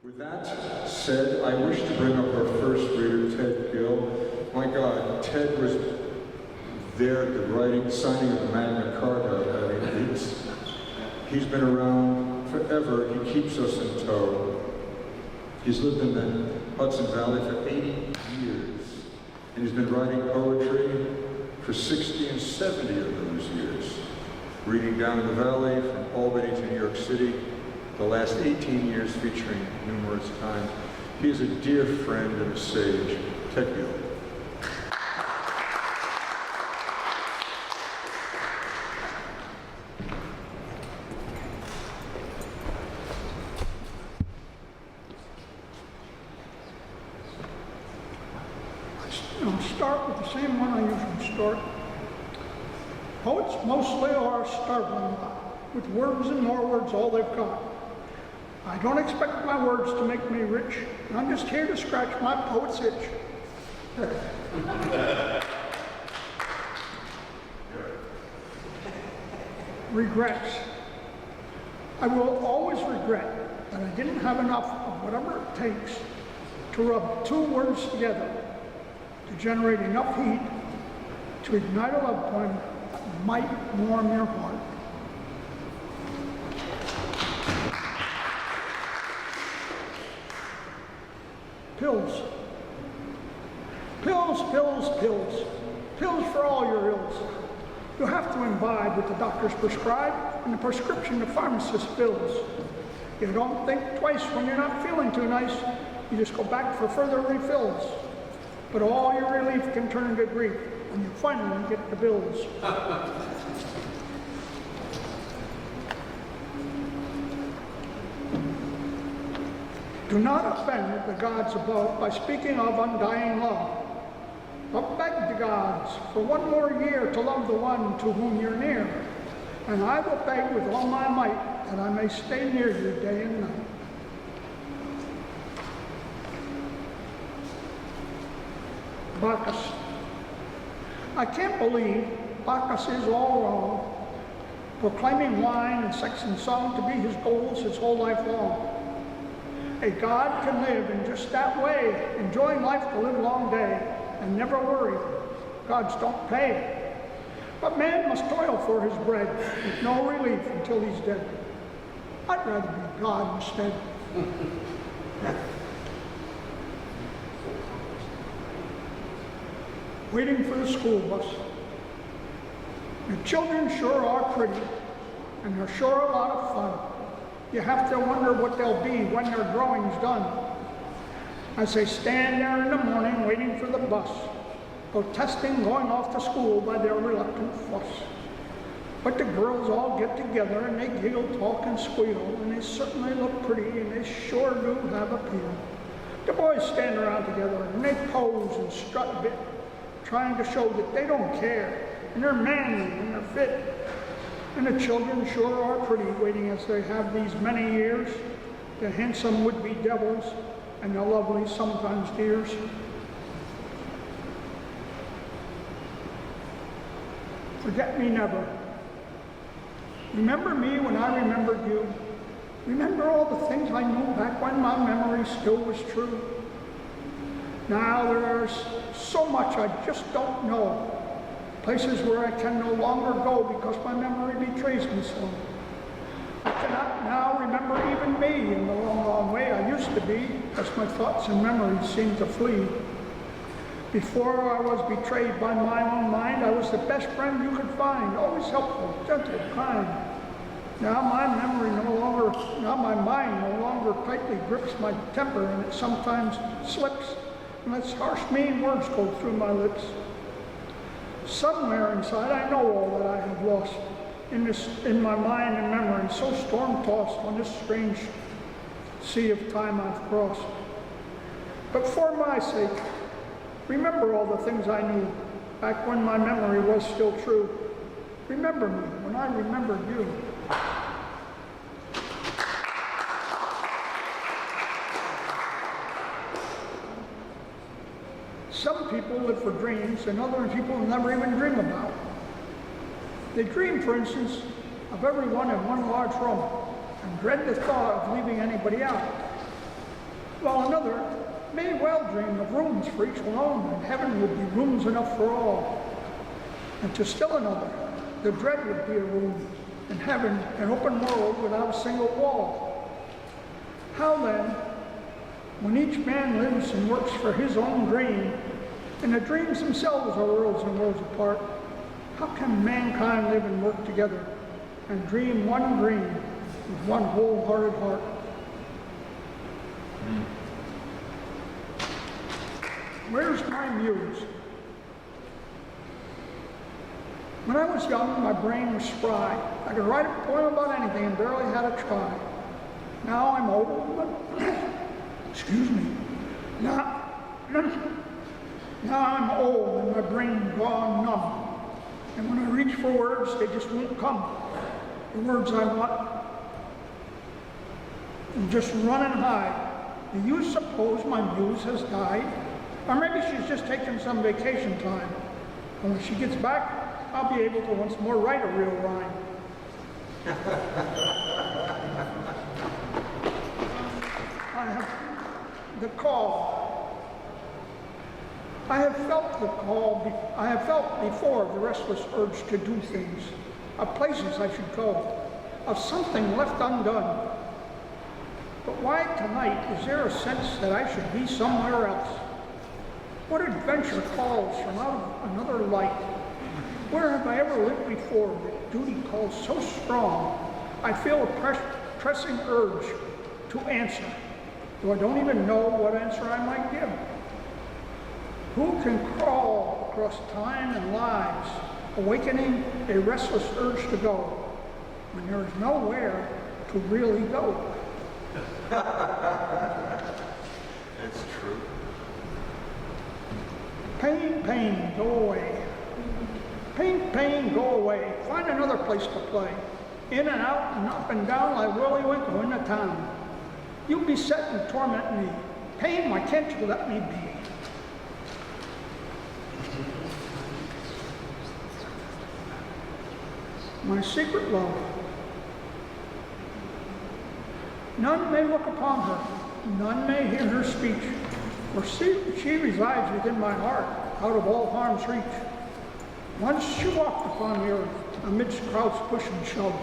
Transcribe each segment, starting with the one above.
With that said, I wish to bring up our first reader, Ted Gill. My God, Ted was there at the signing of the Magna Carta. I mean, he's been around forever. He keeps us in tow. He's lived in the Hudson Valley for 80 years, and he's been writing poetry for 60 and 70 of those years, reading down in the valley from Albany to New York City, the last 18 years featuring numerous times. He is a dear friend and a sage. Ted Gill. I'll start with the same one I usually start. Poets mostly are a startling lot, with words and more words all they've got. I don't expect my words to make me rich. I'm just here to scratch my poet's itch. Regrets. I will always regret that I didn't have enough of whatever it takes to rub two words together to generate enough heat to ignite a love poem that might warm your heart. Pills. Pills, pills, pills. Pills for all your ills. You have to imbibe what the doctors prescribe and the prescription the pharmacist fills. You don't think twice when you're not feeling too nice. You just go back for further refills. But all your relief can turn into grief when you finally get the bills. Do not offend the gods above by speaking of undying love, but beg the gods for one more year to love the one to whom you're near, and I will beg with all my might that I may stay near you day and night. Bacchus. I can't believe Bacchus is all wrong, proclaiming wine and sex and song to be his goals his whole life long. A god can live in just that way, enjoying life the livelong day, and never worry. Gods don't pay. But man must toil for his bread, with no relief until he's dead. I'd rather be God instead. Waiting for the school bus. The children sure are pretty, and they're sure a lot of fun. You have to wonder what they'll be when their growing's done. As they stand there in the morning waiting for the bus, protesting going off to school by their reluctant fuss. But the girls all get together and they giggle, talk, and squeal, and they certainly look pretty, and they sure do have appeal. The boys stand around together and they pose and strut a bit, trying to show that they don't care, and they're manly and they're fit. And the children sure are pretty, waiting as they have these many years, the handsome would-be devils and the lovely sometimes dears. Forget me never. Remember me when I remembered you. Remember all the things I knew back when my memory still was true. Now there's so much I just don't know. Places where I can no longer go because my memory betrays me so. I cannot now remember even me in the long, long way I used to be, as my thoughts and memories seem to flee. Before I was betrayed by my own mind, I was the best friend you could find, always helpful, gentle, kind. Now my mind no longer tightly grips my temper, and it sometimes slips and lets harsh, mean words go through my lips. Somewhere inside, I know all that I have lost in my mind and memory, so storm-tossed on this strange sea of time I've crossed. But for my sake, remember all the things I knew back when my memory was still true. Remember me when I remembered you. Some people live for dreams, and other people never even dream about. They dream, for instance, of everyone in one large room, and dread the thought of leaving anybody out. while another may well dream of rooms for each alone, and heaven would be rooms enough for all. And to still another, the dread would be a room, and heaven an open world without a single wall. How then, when each man lives and works for his own dream, and the dreams themselves are worlds and worlds apart, how can mankind live and work together and dream one dream with one wholehearted heart? Where's my muse? When I was young, my brain was spry. I could write a poem about anything and barely had a try. Now I'm old, excuse me. Now I'm old and my brain gone numb. And when I reach for words, they just won't come. The words I want, and just run and hide. Do you suppose my muse has died? Or maybe she's just taken some vacation time. And when she gets back, I'll be able to once more write a real rhyme. I have the call. I have felt the call. I have felt before the restless urge to do things, of places I should go, of something left undone. But why tonight is there a sense that I should be somewhere else? What adventure calls from out of another light? Where have I ever lived before that duty calls so strong? I feel a pressing urge to answer, though I don't even know what answer I might give. Who can crawl across time and lives, awakening a restless urge to go, when there is nowhere to really go? It's true. Pain, pain, go away. Pain, pain, go away. Find another place to play. In and out and up and down like Willy Winkle in the town. You beset and torment me. Pain, why can't you let me be? My secret love. None may look upon her. None may hear her speech. For she resides within my heart, out of all harm's reach. Once she walked upon the earth, amidst crowds push and shove.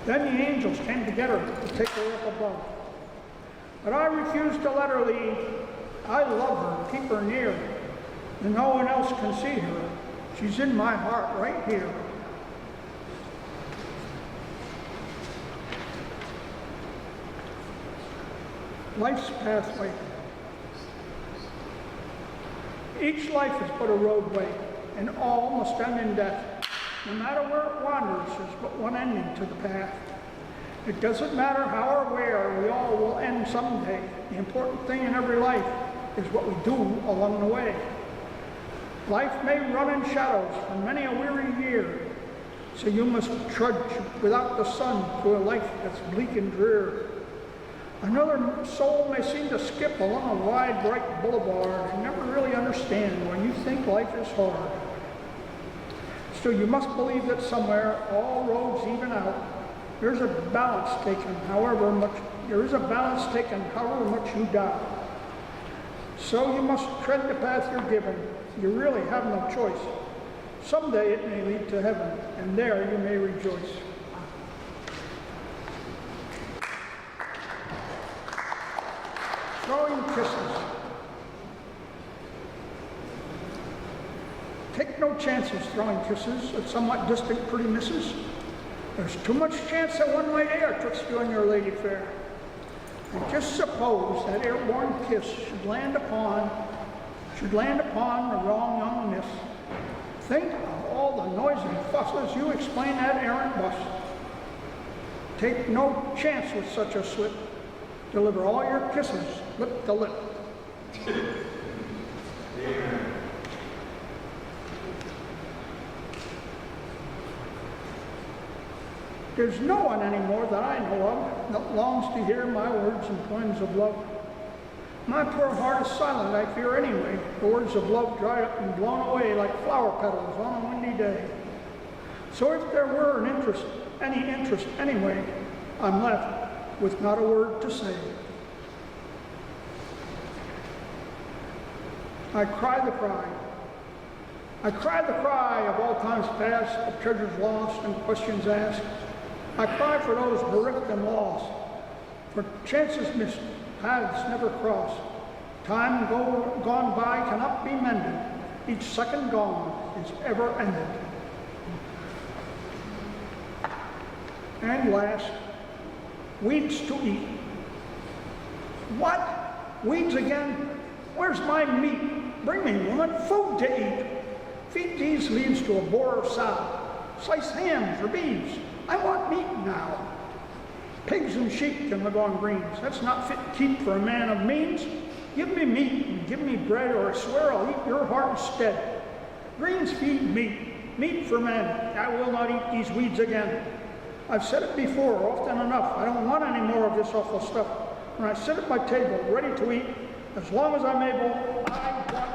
Then the angels came together to take her up above. But I refused to let her leave. I love her, keep her near, and no one else can see her. She's in my heart right here. Life's pathway. Each life is but a roadway, and all must end in death. No matter where it wanders, there's but one ending to the path. It doesn't matter how or where, we all will end someday. The important thing in every life is what we do along the way. Life may run in shadows for many a weary year, so you must trudge without the sun through a life that's bleak and drear. Another soul may seem to skip along a wide, bright boulevard and never really understand when you think life is hard. Still, you must believe that somewhere all roads even out. There's a balance taken, however much you doubt. So you must tread the path you're given. You really have no choice. Someday it may lead to heaven, and there you may rejoice. Throwing kisses. Take no chances throwing kisses at somewhat distant pretty misses. There's too much chance that one might err twixt you and your lady fair. And just suppose that airborne kiss should land upon the wrong young miss. Think of all the noise and fusses you explain that errant bus. Take no chance with such a slip. Deliver all your kisses lip to lip. There's no one anymore that I know of that longs to hear my words and poems of love. My poor heart is silent, I fear anyway. The words of love dried up and blown away like flower petals on a windy day. So if there were any interest anyway, I'm left with not a word to say. I cry the cry. I cry the cry of all times past, of treasures lost and questions asked. I cry for those bereft and lost, for chances missed, paths never crossed. Time gone by cannot be mended. Each second gone is ever ended. And last, weeds to eat. What? Weeds again? Where's my meat? Bring me, woman, food to eat. Feed these leaves to a boar or sow. Slice hams or beeves. I want meat now. Pigs and sheep can live on greens. That's not fit to keep for a man of means. Give me meat and give me bread, or I swear I'll eat your heart instead. Greens feed meat, meat for men. I will not eat these weeds again. I've said it before, often enough. I don't want any more of this awful stuff. When I sit at my table, ready to eat, as long as I'm able, I want